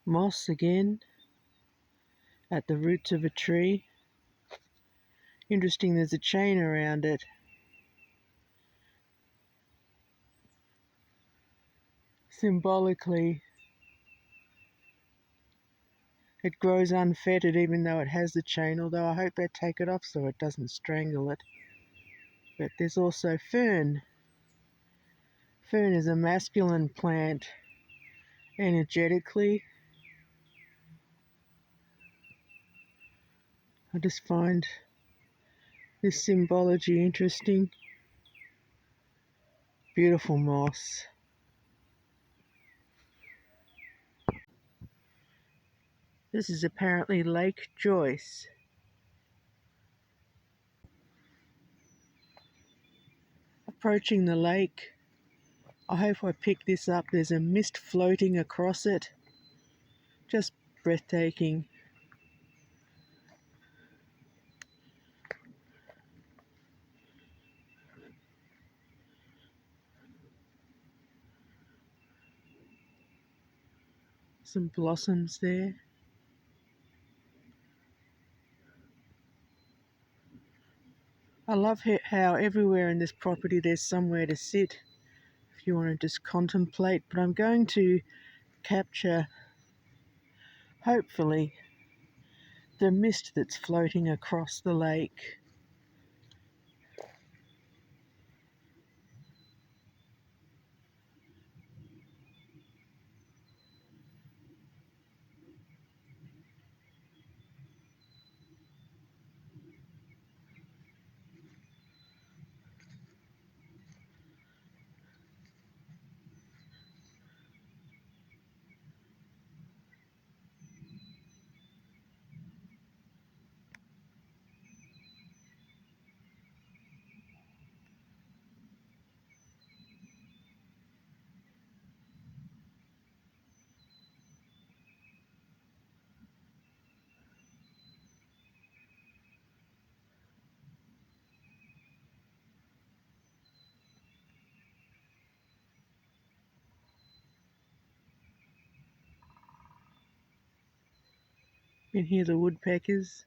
Moss again at the roots of a tree. Interesting, there's a chain around it. Symbolically, it grows unfettered even though it has the chain, although I hope they take it off so it doesn't strangle it. But there's also fern. Fern is a masculine plant energetically. I just find this symbology interesting. Beautiful moss. This is apparently Lake Joyce. Approaching the lake. I hope I pick this up. There's a mist floating across it. Just breathtaking. Some blossoms there. I love how everywhere in this property there's somewhere to sit if you want to just contemplate, but I'm going to capture, hopefully, the mist that's floating across the lake. You can hear the woodpeckers.